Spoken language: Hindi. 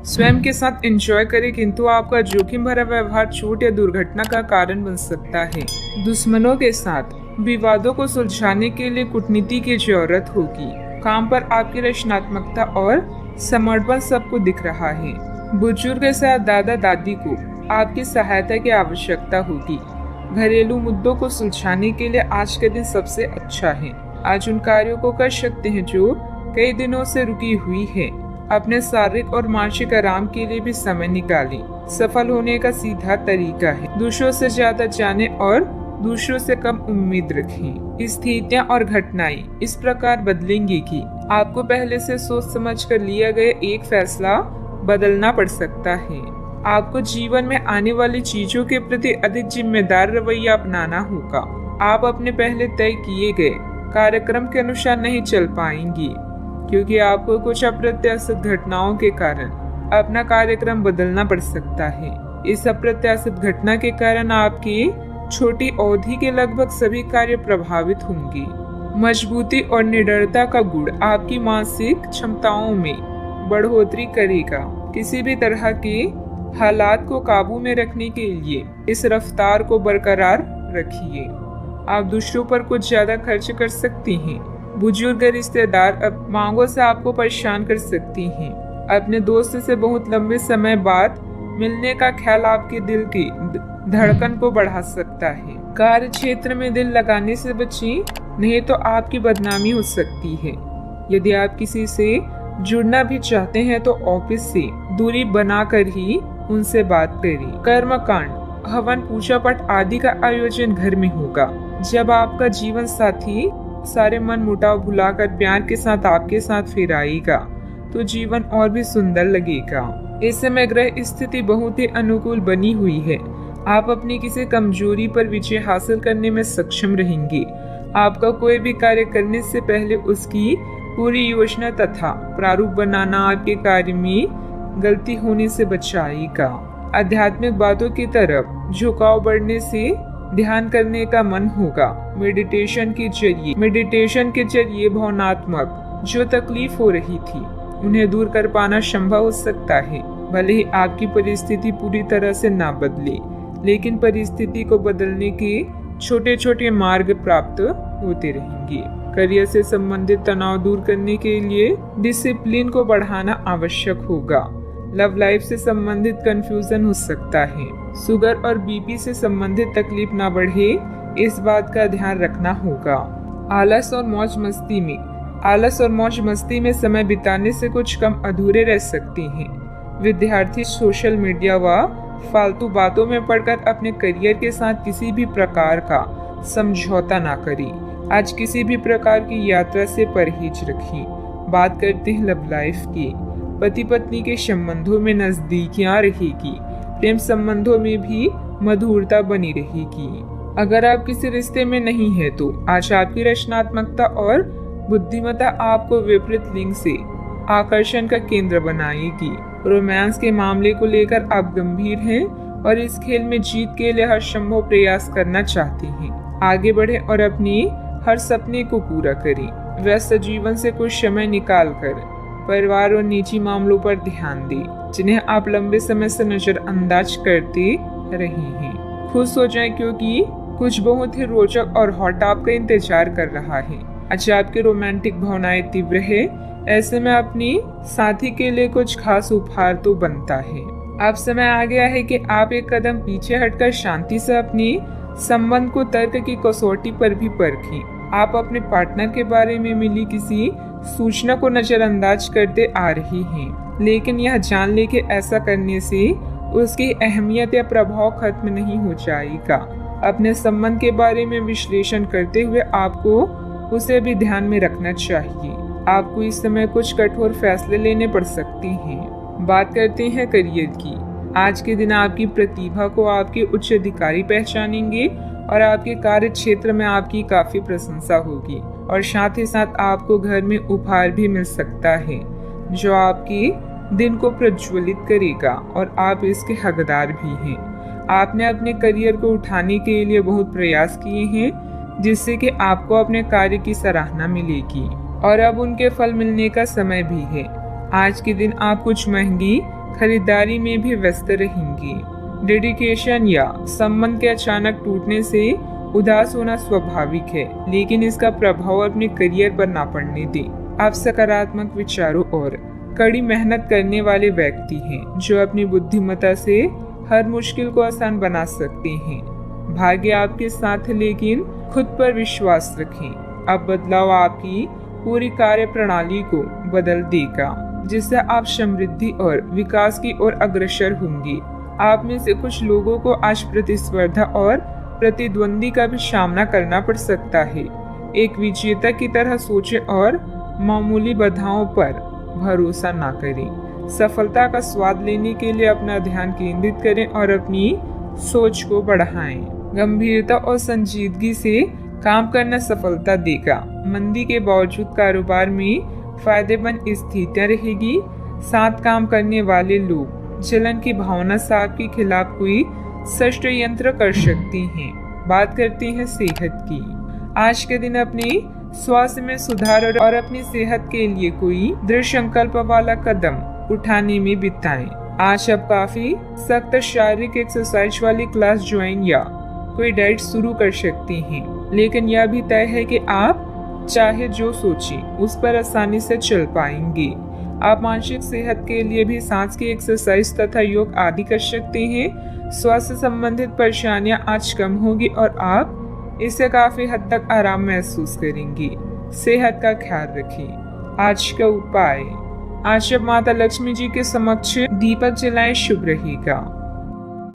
स्वयं के साथ एंजॉय करें, किंतु आपका जोखिम भरा व्यवहार चोट या दुर्घटना का कारण बन सकता है। दुश्मनों के साथ विवादों को सुलझाने के लिए कूटनीति की जरूरत होगी। काम पर आपकी रचनात्मकता और समर्पण सबको दिख रहा है। बुजुर्ग के साथ दादा दादी को आपकी सहायता की आवश्यकता होगी। घरेलू मुद्दों को सुलझाने के लिए आज का दिन सबसे अच्छा है। आज उन कार्यों को कर सकते हैं जो कई दिनों से रुकी हुई है। अपने शारीरिक और मानसिक आराम के लिए भी समय निकालें। सफल होने का सीधा तरीका है दूसरों से ज्यादा जाने और दूसरों से कम उम्मीद रखें। स्थितियां और घटनाएं इस प्रकार बदलेंगी कि आपको पहले से सोच समझ कर लिया गया एक फैसला बदलना पड़ सकता है। आपको जीवन में आने वाली चीजों के प्रति अधिक जिम्मेदार रवैया अपनाना होगा। आप अपने पहले तय किए गए कार्यक्रम के अनुसार नहीं चल पाएंगी, क्योंकि आपको कुछ अप्रत्याशित घटनाओं के कारण अपना कार्यक्रम बदलना पड़ सकता है। इस अप्रत्याशित घटना के कारण आपकी छोटी अवधि के लगभग सभी कार्य प्रभावित होंगे। मजबूती और निडरता का गुण आपकी मानसिक क्षमताओं में बढ़ोतरी करेगा। किसी भी तरह के हालात को काबू में रखने के लिए इस रफ्तार को बरकरार रखिए। आप दूसरों पर कुछ ज्यादा खर्च कर सकती हैं। बुजुर्ग रिश्तेदार अब मांगों से आपको परेशान कर सकती हैं। अपने दोस्त से बहुत लंबे समय बाद मिलने का ख्याल आपके दिल की धड़कन को बढ़ा सकता है। कार्य क्षेत्र में दिल लगाने से बचें, नहीं तो आपकी बदनामी हो सकती है। यदि आप किसी से जुड़ना भी चाहते हैं तो ऑफिस से दूरी बनाकर ही उनसे बात करें। कर्मकांड, हवन, पूजा पाठ आदि का आयोजन घर में होगा। जब आपका जीवन साथी सारे मन मुटाव भुलाकर प्यार के साथ आपके साथ फिर आएगा तो जीवन और भी सुंदर लगेगा। इस समय ग्रह स्थिति बहुत ही अनुकूल बनी हुई है। आप अपनी किसी कमजोरी पर विजय हासिल करने में सक्षम रहेंगे। आपका कोई भी कार्य करने से पहले उसकी पूरी योजना तथा प्रारूप बनाना आपके कार्य में गलती होने से बचाएगा। आध्यात्मिक बातों की तरफ झुकाव बढ़ने से ध्यान करने का मन होगा। मेडिटेशन के जरिए भावनात्मक जो तकलीफ हो रही थी उन्हें दूर कर पाना संभव हो सकता है। भले ही आपकी परिस्थिति पूरी तरह से ना बदले, लेकिन परिस्थिति को बदलने के छोटे छोटे मार्ग प्राप्त होते रहेंगे। करियर से संबंधित तनाव दूर करने के लिए डिसिप्लिन को बढ़ाना आवश्यक होगा। लव लाइफ से संबंधित कंफ्यूजन हो सकता है। शुगर और बीपी से संबंधित तकलीफ ना बढ़े, इस बात का ध्यान रखना होगा। आलस और मौज मस्ती में समय बिताने से कुछ कम अधूरे रह सकते हैं। विद्यार्थी सोशल मीडिया व फालतू बातों में पड़कर अपने करियर के साथ किसी भी प्रकार का समझौता ना करें। आज किसी भी प्रकार की यात्रा से परहेज रखें। बात करते हैं लव लाइफ की। पति पत्नी के संबंधों में नजदीकियां रहेगी। प्रेम संबंधों में भी मधुरता बनी रहेगी। अगर आप किसी रिश्ते में नहीं है तो आज आपकी रचनात्मकता और बुद्धिमत्ता आपको विपरीत लिंग से आकर्षण का केंद्र बनाएगी। रोमांस के मामले को लेकर आप गंभीर हैं और इस खेल में जीत के लिए हर संभव प्रयास करना चाहते हैं। आगे बढ़े और अपनी हर सपने को पूरा करें। व्यस्त जीवन से कुछ समय निकालकर परिवार और निजी मामलों पर ध्यान दें, जिन्हें आप लंबे समय से नजरअंदाज करते रहे हैं। खुश हो जाएं, क्योंकि कुछ बहुत ही रोचक और हॉट आपका इंतजार कर रहा है। अच्छा, आपकी रोमांटिक भावनाएं तीव्र है, ऐसे में अपनी साथी के लिए कुछ खास उपहार तो बनता है। अब समय आ गया है कि आप एक कदम पीछे हटकर शांति से अपने संबंध को तर्क की कसौटी पर भी परखें। आप अपने पार्टनर के बारे में मिली किसी सूचना को नजरअंदाज करते आ रही हैं, लेकिन यह जान ले कि ऐसा करने से उसकी अहमियत या प्रभाव खत्म नहीं हो जाएगा। अपने संबंध के बारे में विश्लेषण करते हुए आपको उसे भी ध्यान में रखना चाहिए। आपको इस समय कुछ कठोर फैसले लेने पड़ सकते हैं। बात करते हैं करियर की। आज के दिन आपकी प्रतिभा को आपके उच्च अधिकारी पहचानेंगे और आपके कार्य क्षेत्र में आपकी काफी प्रशंसा होगी, और साथ ही साथ आपको घर में उपहार भी मिल सकता है जो आपके दिन को प्रज्वलित करेगा और आप इसके हकदार भी हैं। आपने अपने करियर को उठाने के लिए बहुत प्रयास किए हैं, जिससे कि आपको अपने कार्य की सराहना मिलेगी और अब उनके फल मिलने का समय भी है। आज के दिन आप कुछ महंगी खरीदारी में भी व्यस्त रहेंगी। डेडिकेशन या संबंध के अचानक टूटने से उदास होना स्वाभाविक है, लेकिन इसका प्रभाव अपने करियर पर ना पड़ने दें। आप सकारात्मक विचारों और कड़ी मेहनत करने वाले व्यक्ति हैं, जो अपनी बुद्धिमत्ता से हर मुश्किल को आसान बना सकते हैं। भाग्य आपके साथ है, लेकिन खुद पर विश्वास रखें। अब बदलाव आपकी पूरी कार्य प्रणाली को बदल देगा, जिससे आप समृद्धि और विकास की ओर अग्रसर होंगे। आप में से कुछ लोगों को आज प्रतिस्पर्धा और प्रतिद्वंदी का भी सामना करना पड़ सकता है। एक विजेता की तरह सोचें और मामूली बाधाओं पर भरोसा ना करें। सफलता का स्वाद लेने के लिए अपना ध्यान केंद्रित करें और अपनी सोच को बढ़ाएं। गंभीरता और संजीदगी से काम करना सफलता देगा। मंदी के बावजूद कारोबार में फायदेमंद स्थितियां रहेगी। साथ काम करने वाले लोग जलन की भावना से आपके खिलाफ कोई षड्यंत्र कर सकते हैं। बात करते हैं सेहत की। आज के दिन अपने स्वास्थ्य में सुधार और अपनी सेहत के लिए कोई दृढ़ संकल्प वाला कदम उठाने में बिताएं। आज आप काफी सख्त शारीरिक एक्सरसाइज वाली क्लास ज्वाइन या कोई डाइट शुरू कर सकते हैं, लेकिन यह भी तय है कि आप चाहे जो सोचें उस पर आसानी से चल पाएंगे। आप मानसिक सेहत के लिए भी सांस की एक्सरसाइज तथा योग आदि कर सकते हैं। स्वास्थ्य संबंधित परेशानियां आज कम होगी और आप इससे काफी हद तक आराम महसूस करेंगे। सेहत का ख्याल रखें। आज का उपाय, आज जब माता लक्ष्मी जी के समक्ष दीपक जलाएं शुभ रहेगा।